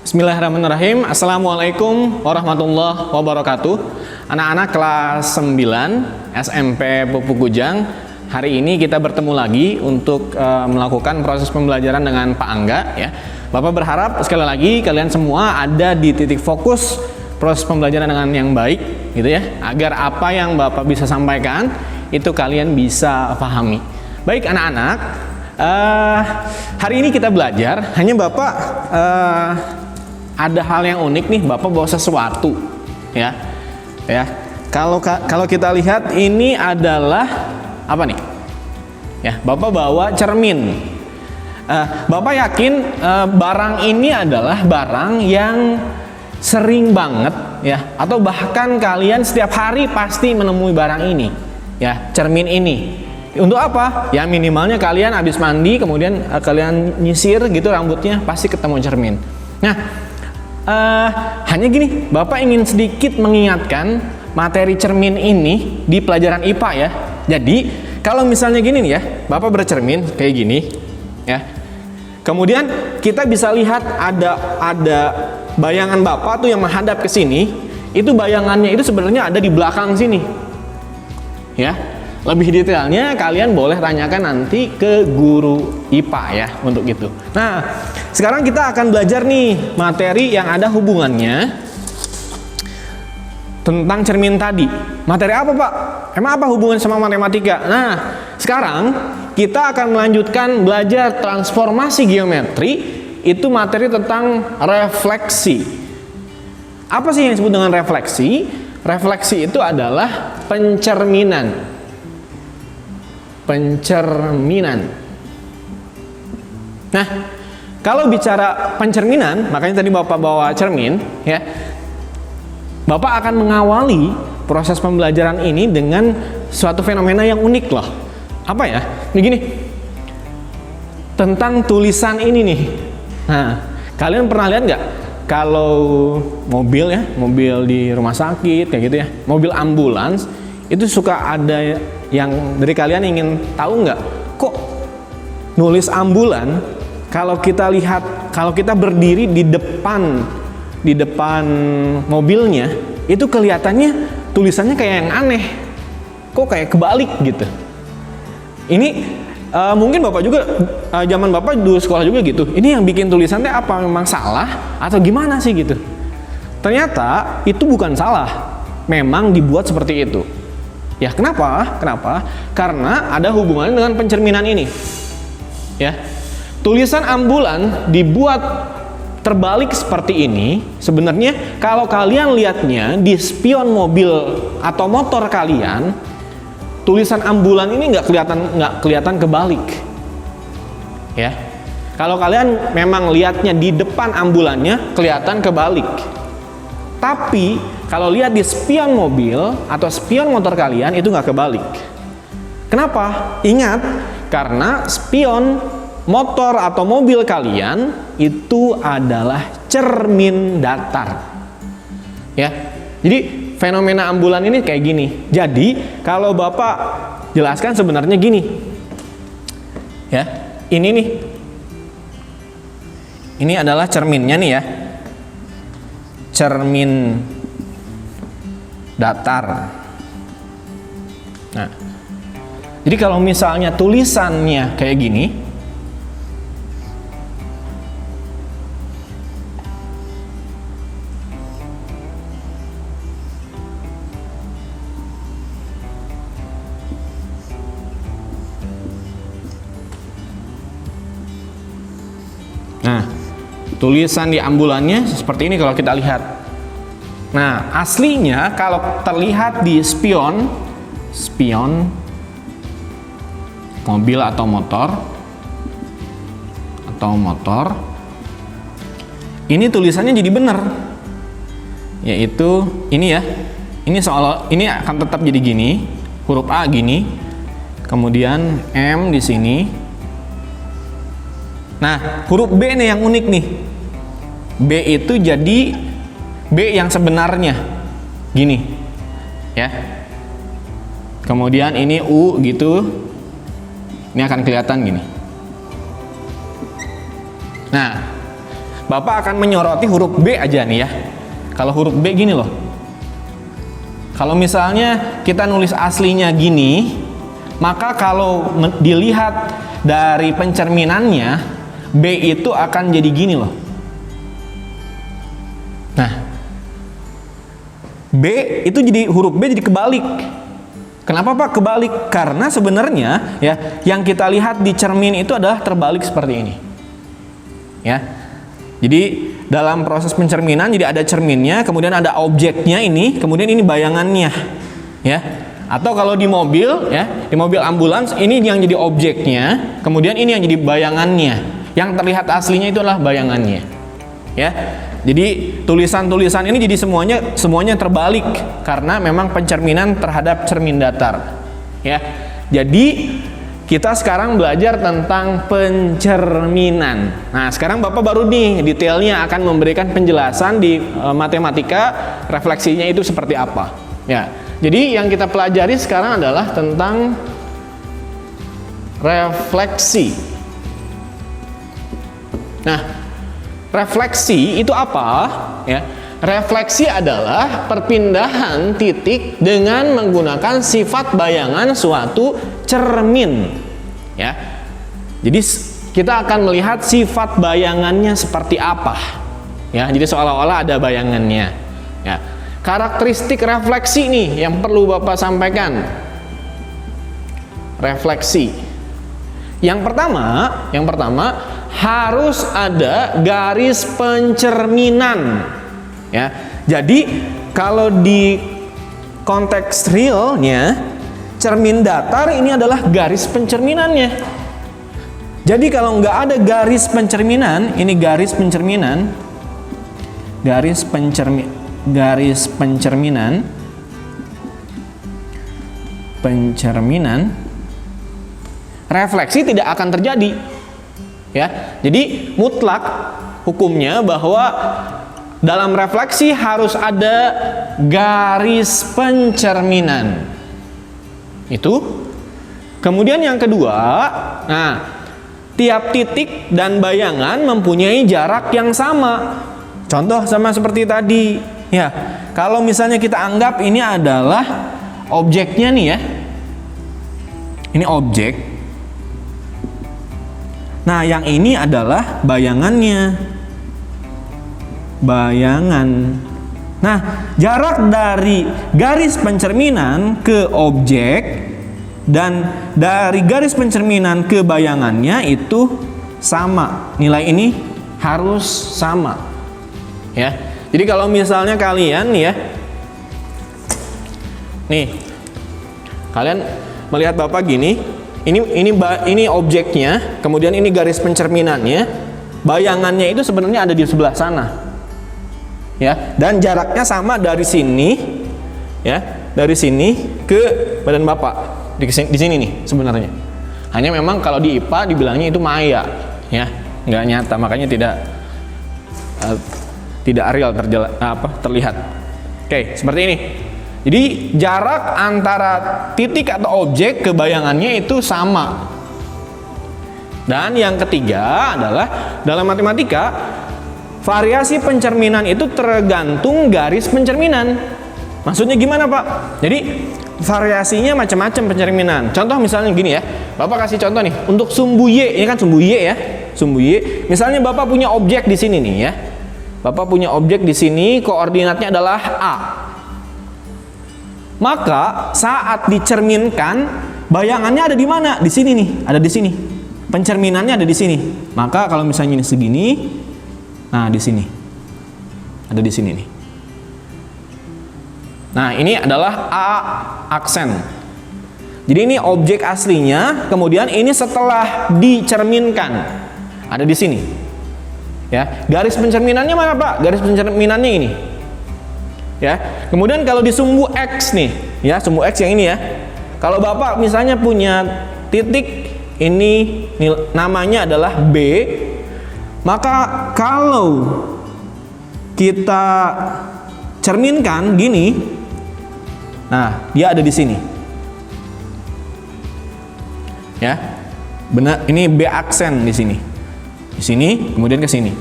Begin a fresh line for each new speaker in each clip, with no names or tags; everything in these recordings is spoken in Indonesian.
Bismillahirrahmanirrahim. Assalamualaikum warahmatullahi wabarakatuh. Anak-anak kelas 9 SMP Pupuk Kujang. Hari ini kita bertemu lagi untuk melakukan proses pembelajaran dengan Pak Angga ya. Bapak berharap sekali lagi kalian semua ada di titik fokus proses pembelajaran dengan yang baik gitu ya, agar apa yang Bapak bisa sampaikan itu kalian bisa pahami. Baik anak-anak, hari ini kita belajar, hanya Bapak ada hal yang unik nih, Bapak bawa sesuatu ya. Kalau kita lihat ini adalah apa nih? Ya, Bapak bawa cermin. Bapak yakin barang ini adalah barang yang sering banget ya, atau bahkan kalian setiap hari pasti menemui barang ini ya, cermin ini. Untuk apa? Ya minimalnya kalian habis mandi kemudian kalian nyisir gitu rambutnya, pasti ketemu cermin. Nah, hanya gini, Bapak ingin sedikit mengingatkan materi cermin ini di pelajaran IPA ya. Jadi kalau misalnya gini nih ya, Bapak bercermin kayak gini ya. Kemudian kita bisa lihat ada bayangan Bapak tuh yang menghadap ke sini. Itu bayangannya itu sebenarnya ada di belakang sini. Ya. Lebih detailnya kalian boleh tanyakan nanti ke guru IPA ya untuk itu. Nah, sekarang kita akan belajar nih materi yang ada hubungannya tentang cermin tadi. Materi apa Pak? Emang apa hubungan sama matematika? Nah, sekarang kita akan melanjutkan belajar transformasi geometri. Itu materi tentang refleksi. Apa sih yang disebut dengan refleksi? Refleksi itu adalah pencerminan. Nah, kalau bicara pencerminan, makanya tadi Bapak bawa cermin ya. Bapak akan mengawali proses pembelajaran ini dengan suatu fenomena yang unik loh. Apa ya? Begini. Tentang tulisan ini nih. Nah, kalian pernah lihat nggak kalau mobil ya, mobil di rumah sakit kayak gitu ya, mobil ambulans itu suka ada yang dari kalian ingin tahu nggak, kok nulis ambulan kalau kita lihat, kalau kita berdiri di depan mobilnya itu kelihatannya tulisannya kayak yang aneh, kok kayak kebalik gitu. Ini mungkin Bapak juga zaman Bapak dulu sekolah juga gitu. Ini yang bikin tulisannya apa, memang salah atau gimana sih gitu? Ternyata itu bukan salah, memang dibuat seperti itu. Ya, kenapa? Karena ada hubungannya dengan pencerminan ini. Ya. Tulisan ambulan dibuat terbalik seperti ini. Sebenarnya kalau kalian lihatnya di spion mobil atau motor kalian, tulisan ambulan ini nggak kelihatan kebalik. Ya. Kalau kalian memang lihatnya di depan ambulannya kelihatan kebalik. Tapi kalau lihat di spion mobil atau spion motor kalian itu nggak kebalik. Kenapa? Ingat, karena spion motor atau mobil kalian itu adalah cermin datar. Ya. Jadi fenomena ambulan ini kayak gini. Jadi kalau Bapak jelaskan sebenarnya gini. Ya. Ini nih. Ini adalah cerminnya nih ya. Cermin datar. Nah, jadi kalau misalnya tulisannya kayak gini, nah, tulisan di ambulannya seperti ini kalau kita lihat. Nah, aslinya kalau terlihat di spion mobil atau motor, ini tulisannya jadi benar. Yaitu ini ya. Ini akan tetap jadi gini, huruf A gini. Kemudian M di sini. Nah, huruf B nih yang unik nih. B itu jadi B yang sebenarnya gini ya. Kemudian ini U gitu, ini akan kelihatan gini. Nah, Bapak akan menyoroti huruf B aja nih ya. Kalau huruf B gini loh. Kalau misalnya kita nulis aslinya gini, maka kalau dilihat dari pencerminannya, B itu akan jadi gini loh. Nah, B itu jadi huruf B jadi kebalik. Kenapa Pak kebalik? Karena sebenarnya ya yang kita lihat di cermin itu adalah terbalik seperti ini. Ya. Jadi dalam proses pencerminan jadi ada cerminnya, kemudian ada objeknya ini, kemudian ini bayangannya. Ya. Atau kalau di mobil ya, di mobil ambulans ini yang jadi objeknya, kemudian ini yang jadi bayangannya. Yang terlihat aslinya itu adalah bayangannya. Ya. Jadi tulisan-tulisan ini jadi semuanya terbalik karena memang pencerminan terhadap cermin datar. Ya. Jadi kita sekarang belajar tentang pencerminan. Nah, sekarang Bapak baru nih detailnya akan memberikan penjelasan di matematika refleksinya itu seperti apa. Ya. Jadi yang kita pelajari sekarang adalah tentang refleksi. Nah, refleksi itu apa? Ya, refleksi adalah perpindahan titik dengan menggunakan sifat bayangan suatu cermin. Ya, jadi kita akan melihat sifat bayangannya seperti apa. Ya, jadi seolah-olah ada bayangannya. Ya, karakteristik refleksi nih yang perlu Bapak sampaikan. Refleksi. Yang pertama harus ada garis pencerminan. Ya. Jadi kalau di konteks realnya cermin datar ini adalah garis pencerminannya. Jadi kalau nggak ada garis pencerminan, ini garis pencerminan, refleksi tidak akan terjadi. Ya, jadi mutlak hukumnya bahwa dalam refleksi harus ada garis pencerminan. Itu. Kemudian yang kedua, nah, tiap titik dan bayangan mempunyai jarak yang sama. Contoh sama seperti tadi. Ya, kalau misalnya kita anggap ini adalah objeknya nih ya. Ini objek. Nah, yang ini adalah bayangannya. Bayangan. Nah, jarak dari garis pencerminan ke objek dan dari garis pencerminan ke bayangannya itu sama. Nilai ini harus sama. Ya. Jadi kalau misalnya kalian ya, nih, kalian melihat Bapak gini. Ini objeknya, kemudian ini garis pencerminannya, bayangannya itu sebenarnya ada di sebelah sana, ya. Dan jaraknya sama dari sini, ya, dari sini ke badan Bapak, di sini nih sebenarnya. Hanya memang kalau di IPA dibilangnya itu maya, ya, nggak nyata, makanya tidak real terlihat. Oke, seperti ini. Jadi jarak antara titik atau objek ke bayangannya itu sama. Dan yang ketiga adalah dalam matematika variasi pencerminan itu tergantung garis pencerminan. Maksudnya gimana Pak? Jadi variasinya macam-macam pencerminan. Contoh misalnya gini ya. Bapak kasih contoh nih untuk sumbu Y, ini kan sumbu Y ya. Sumbu Y. Misalnya Bapak punya objek di sini nih ya. Bapak punya objek di sini, koordinatnya adalah A. Maka saat dicerminkan bayangannya ada di mana? Di sini nih, ada di sini. Pencerminannya ada di sini. Maka kalau misalnya ini segini, nah di sini. Ada di sini nih. Nah, ini adalah A aksen. Jadi ini objek aslinya, kemudian ini setelah dicerminkan. Ada di sini. Ya, garis pencerminannya mana, Pak? Garis pencerminannya ini. Ya, kemudian kalau di sumbu X nih, ya sumbu X yang ini ya. Kalau Bapak misalnya punya titik ini namanya adalah B, maka kalau kita cerminkan gini, nah dia ada di sini. Ya, benar. Ini B aksen di sini, kemudian ke sini.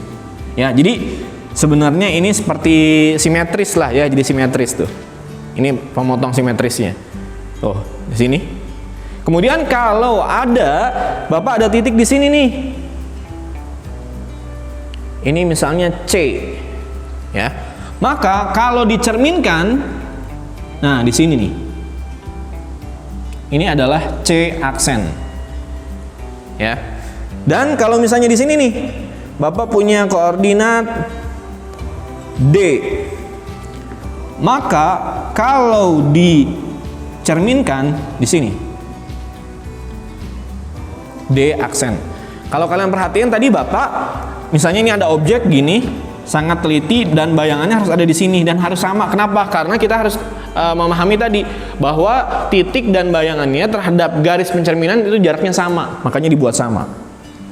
Ya, jadi sebenarnya ini seperti simetris lah ya, jadi simetris tuh. Ini pemotong simetrisnya. Tuh, di sini. Kemudian kalau Bapak ada titik di sini nih. Ini misalnya C. Ya. Maka kalau dicerminkan, nah di sini nih. Ini adalah C aksen. Ya. Dan kalau misalnya di sini nih, Bapak punya koordinat D. Maka kalau dicerminkan di sini D aksen. Kalau kalian perhatiin tadi Bapak, misalnya ini ada objek gini, sangat teliti dan bayangannya harus ada di sini dan harus sama. Kenapa? Karena kita harus memahami tadi bahwa titik dan bayangannya terhadap garis pencerminan itu jaraknya sama, makanya dibuat sama.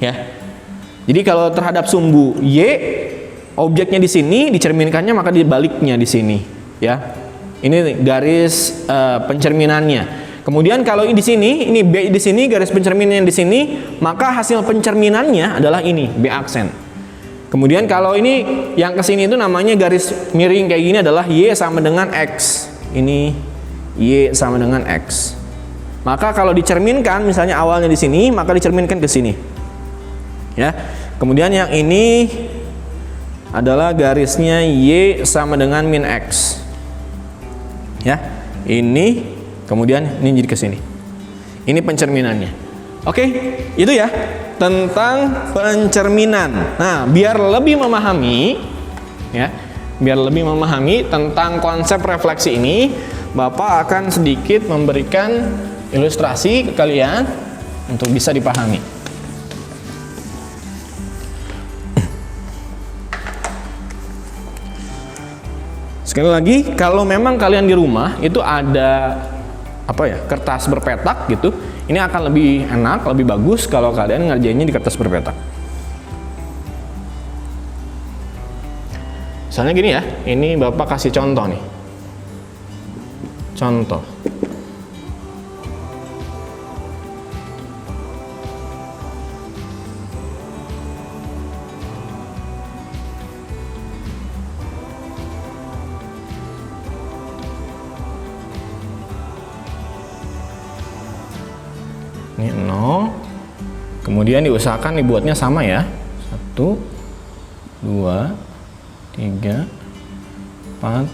Ya. Jadi kalau terhadap sumbu Y, objeknya di sini, dicerminkannya maka dibaliknya di sini. Ya. Ini garis pencerminannya. Kemudian kalau di sini, ini B di sini, garis pencerminannya di sini, maka hasil pencerminannya adalah ini, B aksen. Kemudian kalau ini yang ke sini itu namanya garis miring kayak gini adalah Y sama dengan X. Ini Y sama dengan X. Maka kalau dicerminkan, misalnya awalnya di sini, maka dicerminkan ke sini. Ya. Kemudian yang ini adalah garisnya Y sama dengan min X. Ya. Ini kemudian ini jadi ke sini. Ini pencerminannya. Oke, itu ya tentang pencerminan. Nah, biar lebih memahami ya, biar lebih memahami tentang konsep refleksi ini, Bapak akan sedikit memberikan ilustrasi ke kalian untuk bisa dipahami. Sekali lagi, kalau memang kalian di rumah itu ada kertas berpetak gitu, ini akan lebih enak, lebih bagus kalau kalian ngerjainnya di kertas berpetak. Misalnya gini ya, ini Bapak kasih contoh nih. Contoh. Ini 0. Kemudian diusahakan dibuatnya sama ya. 1, 2, 3, 4,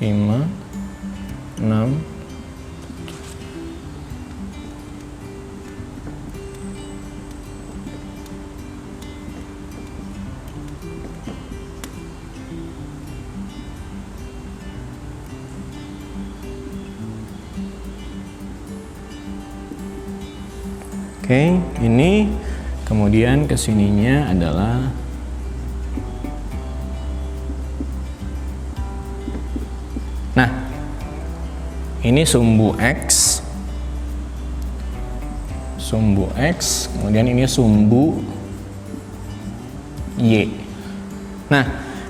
5, 6. Oke, ini kemudian kesininya adalah nah, ini sumbu X, kemudian ini sumbu Y. Nah,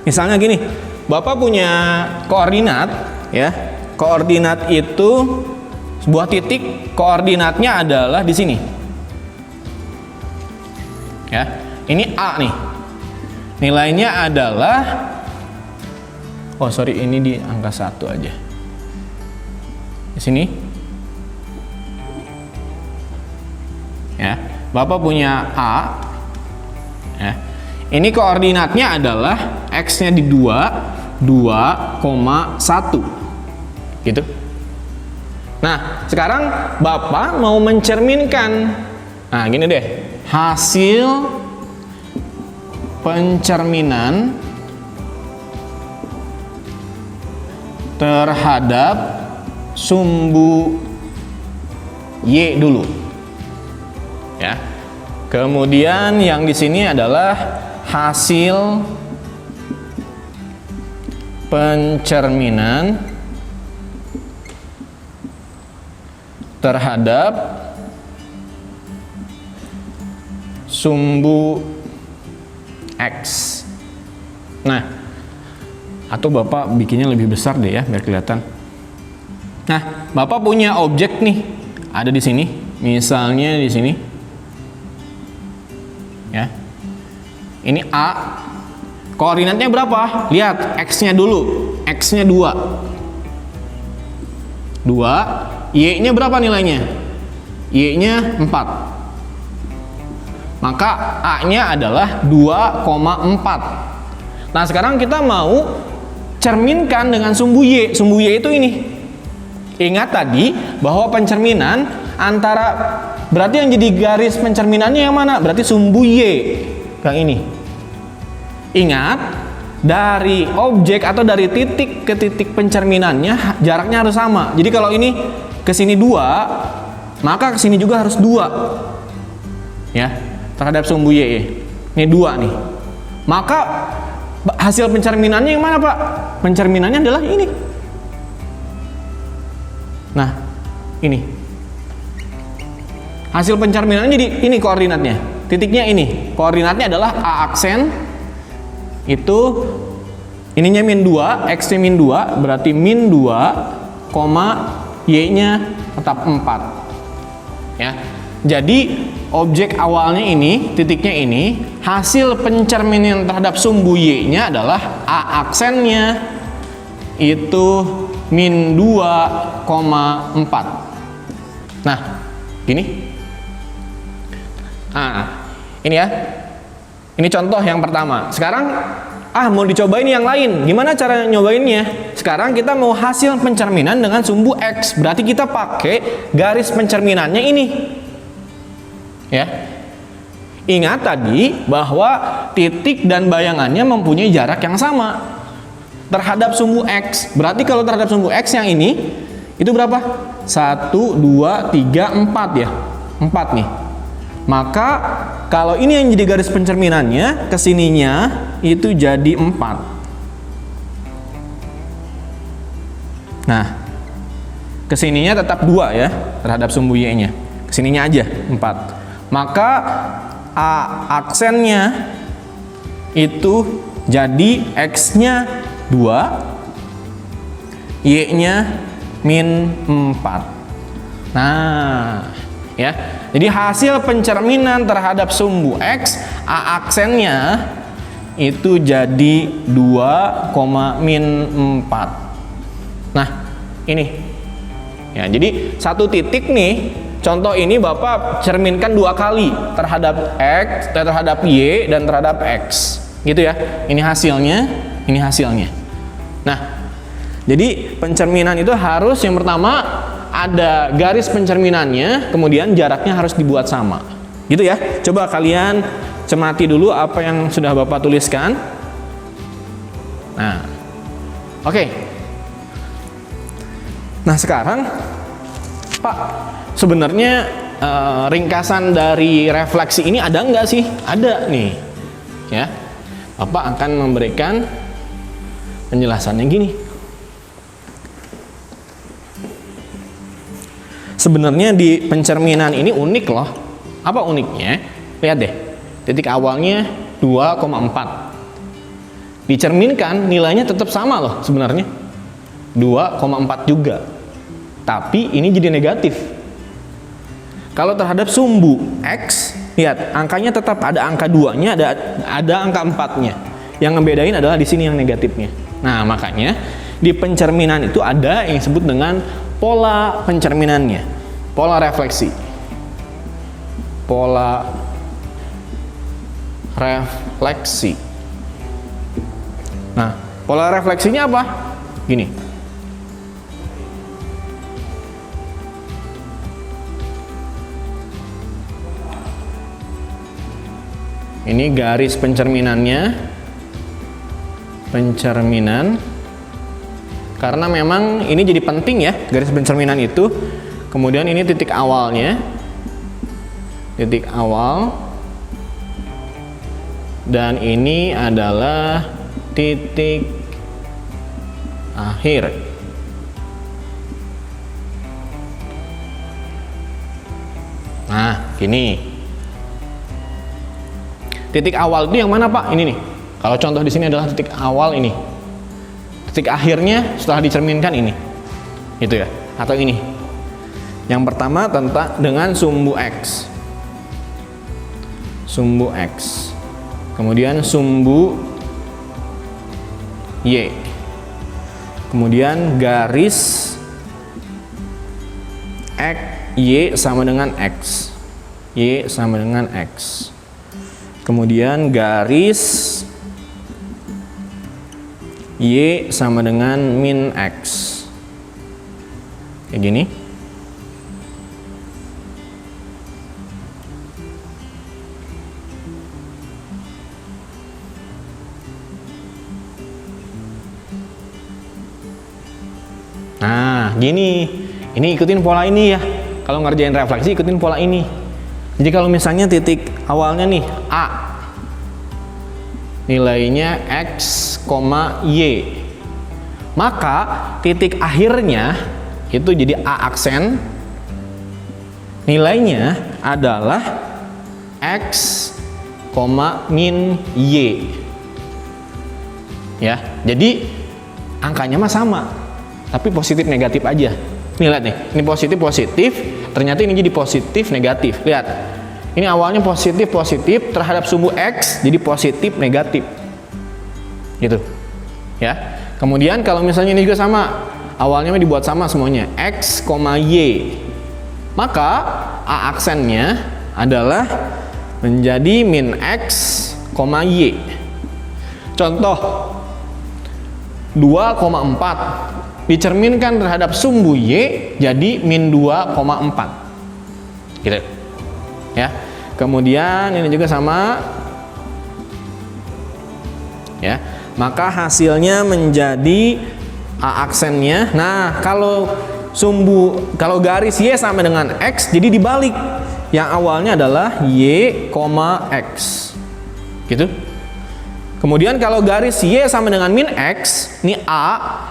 misalnya gini, Bapak punya koordinat ya, koordinat itu sebuah titik, koordinatnya adalah di sini. Ya, ini A nih. Nilainya adalah ini di angka 1 aja. Di sini. Ya, Bapak punya A. Ya. Ini koordinatnya adalah X-nya di 2,1. Gitu. Nah, sekarang Bapak mau mencerminkan. Nah, gini deh. Hasil pencerminan terhadap sumbu Y dulu. Ya. Kemudian yang di sini adalah hasil pencerminan terhadap sumbu X. Nah, atau Bapak bikinnya lebih besar deh ya biar kelihatan. Nah, Bapak punya objek nih, ada di sini, misalnya di sini. Ya. Ini A, Koordinatnya berapa? Lihat, X-nya dulu. X-nya 2. Y-nya berapa nilainya? Y-nya 4. Maka A-nya adalah 2,4. Nah, sekarang kita mau cerminkan dengan sumbu Y. Sumbu Y itu ini. Ingat tadi bahwa pencerminan antara, berarti yang jadi garis pencerminannya yang mana? Berarti sumbu Y. Yang ini. Ingat, dari objek atau dari titik ke titik pencerminannya jaraknya harus sama. Jadi kalau ini ke sini 2, maka ke sini juga harus 2. Ya, terhadap sumbu Y. Ini 2 nih. Maka hasil pencerminannya yang mana, Pak? Pencerminannya adalah ini. Nah, ini. Hasil pencerminannya jadi ini koordinatnya. Titiknya ini. Koordinatnya adalah A aksen itu ininya min 2, X-nya min 2, berarti min 2, Y-nya tetap 4. Ya. Jadi objek awalnya ini, titiknya ini, hasil pencerminan terhadap sumbu Y-nya adalah A aksennya itu min 2,4. Nah, gini. Ini ya. Ini contoh yang pertama. Sekarang mau dicobain yang lain. Gimana cara nyobainnya? Sekarang kita mau hasil pencerminan dengan sumbu X. Berarti kita pakai garis pencerminannya ini. Ya. Ingat tadi bahwa titik dan bayangannya mempunyai jarak yang sama terhadap sumbu X. Berarti kalau terhadap sumbu X yang ini itu berapa? 1, 2, 3, 4 ya. 4 nih. Maka kalau ini yang jadi garis pencerminannya, kesininya itu jadi 4. Nah, kesininya tetap 2 ya, terhadap sumbu Y-nya. Kesininya aja 4. Maka A aksennya itu jadi X-nya 2, Y-nya min 4. Nah, ya. Jadi hasil pencerminan terhadap sumbu X, A aksennya itu jadi 2, min 4. Nah, ini. Ya, jadi satu titik nih, contoh ini Bapak cerminkan 2 kali terhadap X, terhadap Y dan terhadap X. Gitu ya. Ini hasilnya, ini hasilnya. Nah, jadi pencerminan itu harus yang pertama ada garis pencerminannya, kemudian jaraknya harus dibuat sama. Gitu ya. Coba kalian cermati dulu apa yang sudah Bapak tuliskan. Nah, oke. Nah, sekarang Pak, sebenarnya ringkasan dari refleksi ini ada nggak sih? Ada nih. Ya. Bapak akan memberikan penjelasannya gini. Sebenarnya di pencerminan ini unik loh. Apa uniknya? Lihat deh. Titik awalnya 2,4. Dicerminkan nilainya tetap sama loh sebenarnya. 2,4 juga. Tapi ini jadi negatif. Kalau terhadap sumbu X, lihat angkanya tetap ada angka 2-nya, ada angka 4-nya. Yang ngebedain adalah di sini yang negatifnya. Nah, makanya di pencerminan itu ada yang disebut dengan pola pencerminannya, pola refleksi. Pola refleksi. Nah, pola refleksinya apa? Gini. Ini garis pencerminannya. Pencerminan. Karena memang ini jadi penting ya, garis pencerminan itu. Kemudian ini titik awalnya. Titik awal. Dan ini adalah titik akhir. Nah, gini. Titik awal itu yang mana, Pak? Ini nih. Kalau contoh di sini adalah titik awal ini. Titik akhirnya setelah dicerminkan ini. Itu ya. Atau ini. Yang pertama tentang dengan sumbu X. Sumbu X. Kemudian sumbu Y. Kemudian garis X, Y sama dengan X. Y sama dengan X. Kemudian garis Y sama dengan min X. Kayak gini. Nah, gini. Ini ikutin pola ini ya. Kalau ngerjain refleksi ikutin pola ini. Jadi kalau misalnya titik awalnya nih A, nilainya X, Y, maka titik akhirnya itu jadi A aksen, nilainya adalah X, min Y. Ya, jadi angkanya mah sama, tapi positif negatif aja. Nih lihat nih, ini positif, ternyata ini jadi positif negatif. Lihat, ini awalnya positif terhadap sumbu X, jadi positif negatif, gitu. Ya. Kemudian kalau misalnya ini juga sama, awalnya dibuat sama semuanya, X, Y, maka A aksennya adalah menjadi min X, Y. Contoh 2,4 dicerminkan terhadap sumbu Y jadi min 2,4 gitu ya. Kemudian ini juga sama ya, maka hasilnya menjadi A aksennya. Nah, kalau garis Y sama dengan X jadi dibalik, yang awalnya adalah Y, X gitu. Kemudian kalau garis Y sama dengan min X, ini A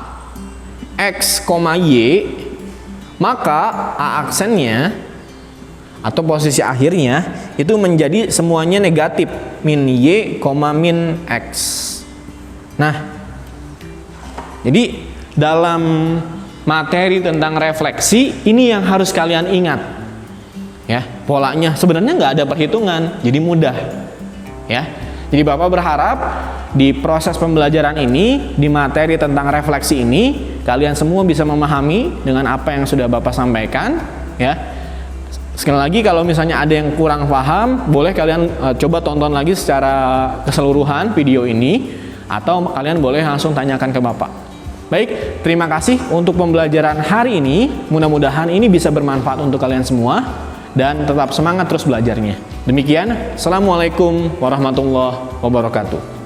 X, Y, maka A aksennya atau posisi akhirnya itu menjadi semuanya negatif, min Y, min X. Nah, jadi dalam materi tentang refleksi ini yang harus kalian ingat ya, polanya sebenarnya nggak ada perhitungan, jadi mudah ya. Jadi Bapak berharap di proses pembelajaran ini, di materi tentang refleksi ini, kalian semua bisa memahami dengan apa yang sudah Bapak sampaikan ya. Sekali lagi, kalau misalnya ada yang kurang paham, boleh kalian coba tonton lagi secara keseluruhan video ini, atau kalian boleh langsung tanyakan ke Bapak. Baik, terima kasih untuk pembelajaran hari ini. Mudah-mudahan ini bisa bermanfaat untuk kalian semua, dan tetap semangat terus belajarnya. Demikian, Assalamualaikum warahmatullahi wabarakatuh.